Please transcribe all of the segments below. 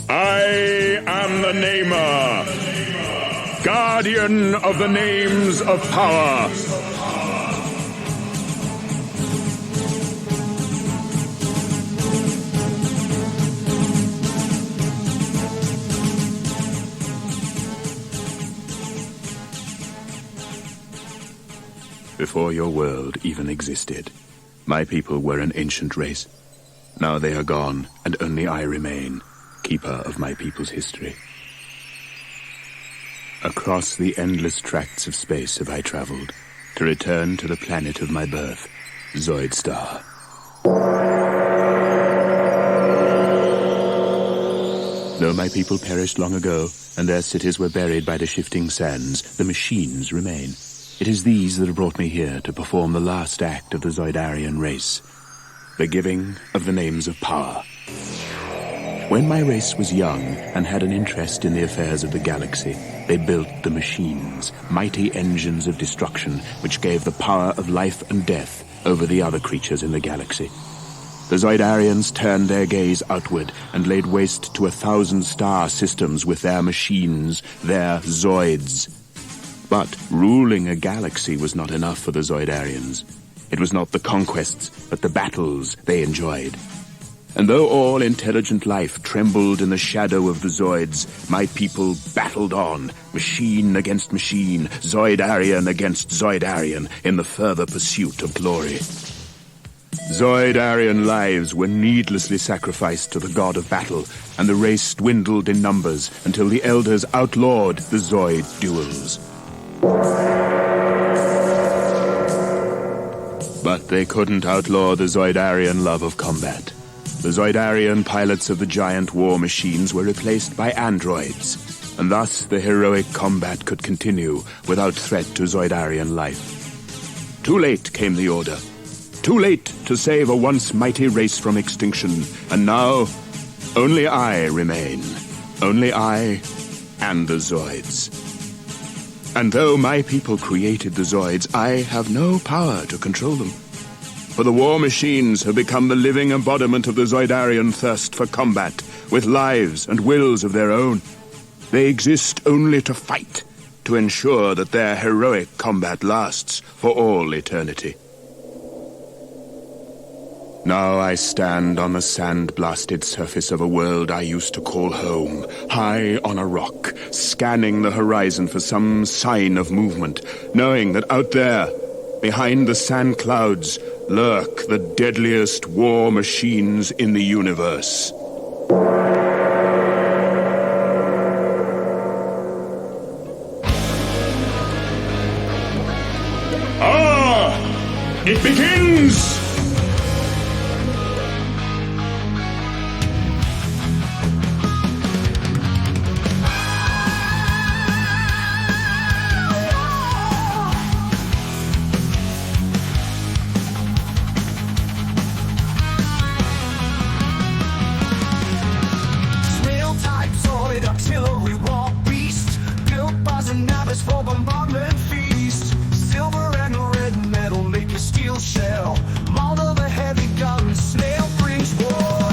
I am the Namer, guardian of the names of power. Before your world even existed, my people were an ancient race. Now they are gone, and only I remain, keeper of my people's history. Across the endless tracts of space have I traveled, to return to the planet of my birth, Zoidstar. Though my people perished long ago, and their cities were buried by the shifting sands, the machines remain. It is these that have brought me here to perform the last act of the Zoidarian race, the giving of the names of power. When my race was young and had an interest in the affairs of the galaxy, they built the machines, mighty engines of destruction which gave the power of life and death over the other creatures in the galaxy. The Zoidarians turned their gaze outward and laid waste to 1,000 star systems with their machines, their Zoids. But ruling a galaxy was not enough for the Zoidarians. It was not the conquests, but the battles they enjoyed. And though all intelligent life trembled in the shadow of the Zoids, my people battled on, machine against machine, Zoidarian against Zoidarian, in the further pursuit of glory. Zoidarian lives were needlessly sacrificed to the god of battle, and the race dwindled in numbers until the elders outlawed the Zoid duels. But they couldn't outlaw the Zoidarian love of combat. The Zoidarian pilots of the giant war machines were replaced by androids, and thus the heroic combat could continue without threat to Zoidarian life. Too late came the order. Too late to save a once mighty race from extinction, and now only I remain. Only I and the Zoids. And though my people created the Zoids, I have no power to control them. For the war machines have become the living embodiment of the Zoidarian thirst for combat, with lives and wills of their own. They exist only to fight, to ensure that their heroic combat lasts for all eternity. Now I stand on the sand-blasted surface of a world I used to call home, high on a rock, scanning the horizon for some sign of movement, knowing that out there, behind the sand clouds, lurk the deadliest war machines in the universe. Ah! It begins! Artillery war beast, built by Zoids for bombardment feast. Silver and red metal make a steel shell. Malder the heavy gun, snail brings war.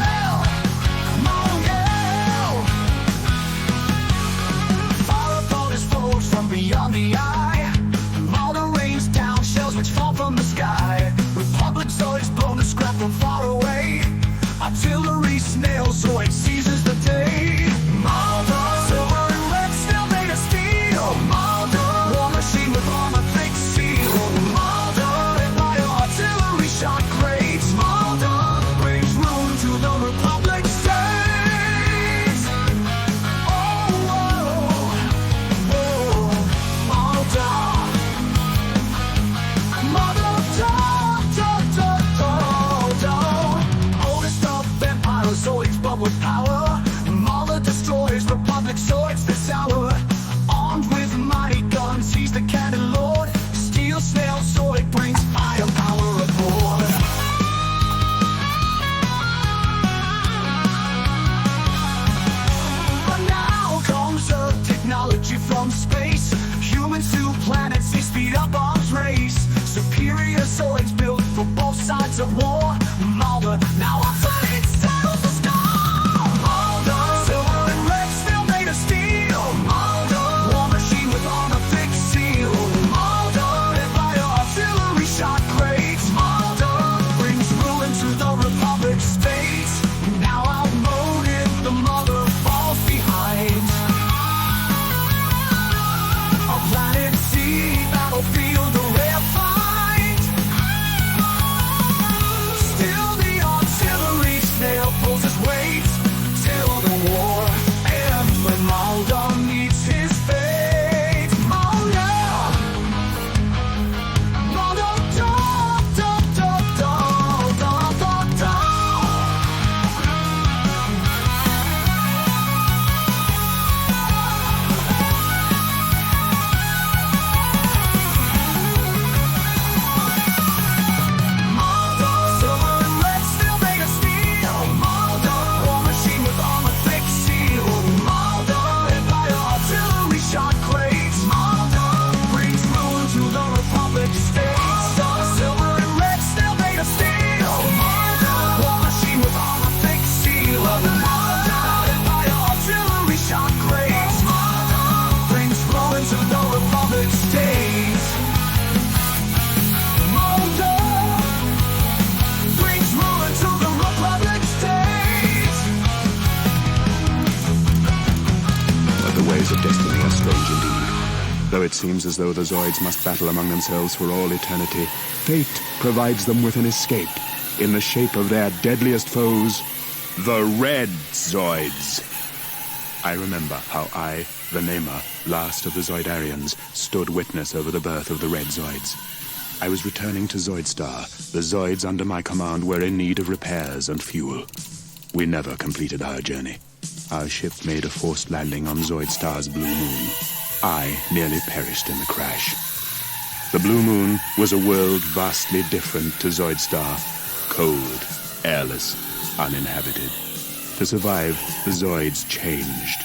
Hell, Malder yell. Fire upon his foes from beyond the eye. Malder rains down shells which fall from the sky. Republic Zoids blown to scrap from far away. Artillery snail Zoid seizes the day. Malder, silver and red still made of steel. Malder, war machine with armor thick seal. Malder, hit by artillery shot grades. Malder brings ruin to the Republic states. Oh, whoa, whoa, Malder. Malder, Zoids bubble with power. Malder destroys Republic Zoids this hour. Armed with mighty guns, he's the cannon lord. Steel snail Zoid brings firepower aboard. But now comes Earth technology from space. Humans to planets, they speed up arms race. Superior Zoids built for both sides of war. Malder now outside its settles the sky. destiny are strange indeed. Though it seems as though the Zoids must battle among themselves for all eternity, fate provides them with an escape in the shape of their deadliest foes, the Red Zoids. I remember how I, the Namer, last of the Zoidarians, stood witness over the birth of the Red Zoids. I was returning to Zoidstar. The Zoids under my command were in need of repairs and fuel. We never completed our journey. Our ship made a forced landing on Zoidstar's Blue Moon. I nearly perished in the crash. The Blue Moon was a world vastly different to Zoidstar. Cold, airless, uninhabited. To survive, the Zoids changed.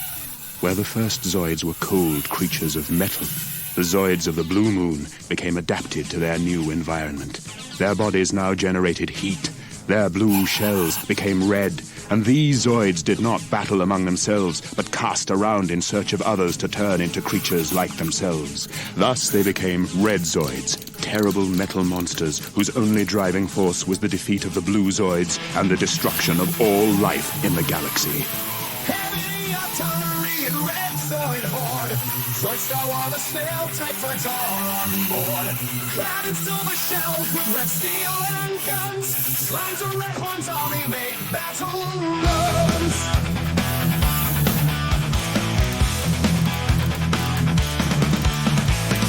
Where the first Zoids were cold creatures of metal, the Zoids of the Blue Moon became adapted to their new environment. Their bodies now generated heat. Their blue shells became red, and these Zoids did not battle among themselves, but cast around in search of others to turn into creatures like themselves. Thus they became Red Zoids, terrible metal monsters whose only driving force was the defeat of the Blue Zoids and the destruction of all life in the galaxy. Heavy artillery and Red Zoid horde. Zoidstar while the snail type fights are on board. Clad in silver shells with red steel and guns. Slimes of red horns army make battle runs.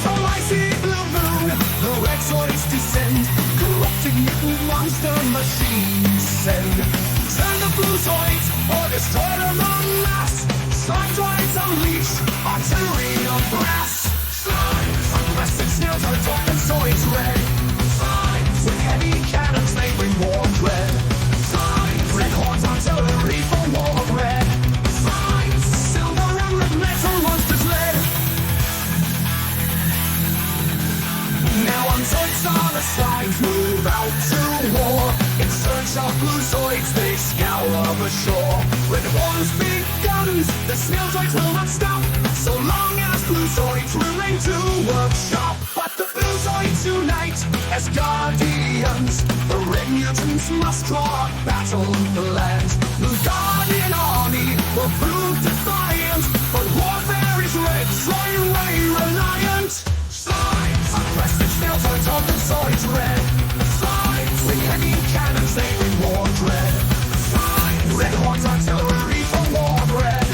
From icy blue moon, the Red Zoids descend. Corrupting mutant monster machines send. Turn the Blue Zoids or destroy them en masse. Slime Zoids unleash artillery of brass. Slimes, aggressive snails are dark and Zoids red. Slimes, with heavy cannons they bring war dread. Slimes, red horns artillery for war of red. Slimes, silver and red metal monsters led. Now on Zoidstar the slimes move out to war. In search of Blue Zoids they scour the shore. When war's begun, the snail Zoids will not stop, so long as Blue Zoids remain to workshop. But the Blue Zoids unite as guardians. The red mutants must draw battle the land. The Guardian army will prove defiant, but warfare is red, Zoid way reliant. Slimes, aggressive snail Zoids of the Zoids red. Slimes, with heavy cannons they bring war dread. Slimes, red horns artillery for war bread.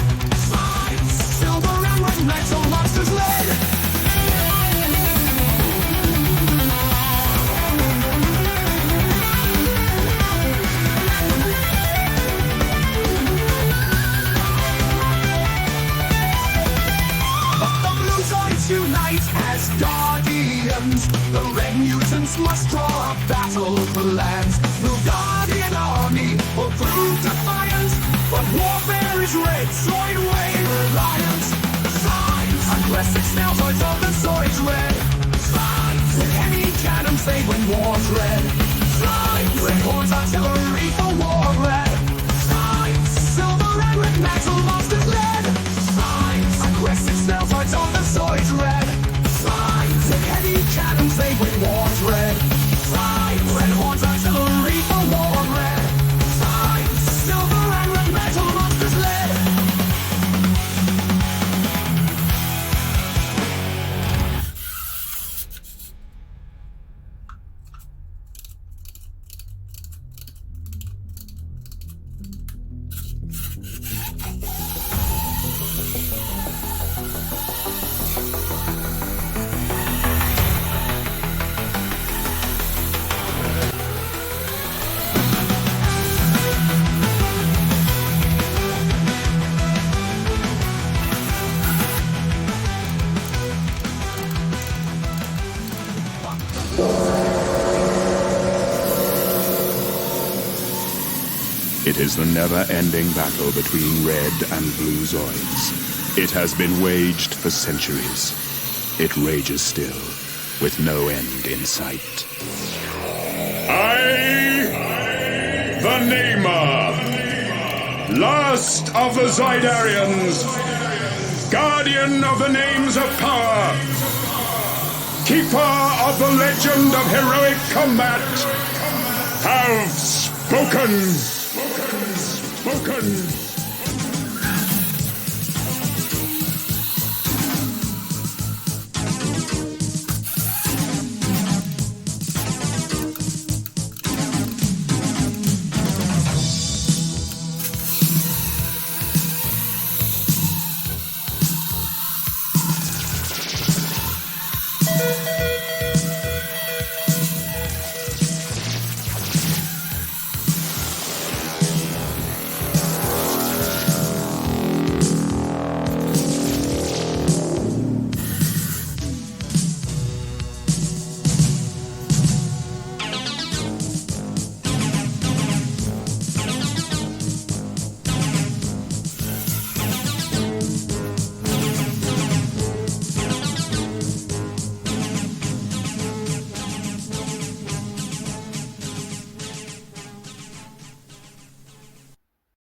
Slimes, silver and red metal monsters led. But the Blue Zoids unite as guardians. The red mutants must draw battle for lands. The Guardian army will prove defiant, but warfare is red, Zoid way reliant. Slimes, aggressive snail Zoids of the Zoids red. Slimes, with heavy cannons they bring war dread. Slimes, red horns artillery for war red. Slimes, silver and red metal monsters led. Slimes, aggressive snail Zoids of the Zoids red. Slimes, with heavy cannons they bring war dread. Slimes, red horns artillery for war red. Slimes, silver and red metal monsters led. It is the never-ending battle between Red and Blue Zoids. It has been waged for centuries. It rages still, with no end in sight. I, the Namer, last of the Zoidarians, guardian of the names of power, keeper of the legend of heroic combat, have spoken.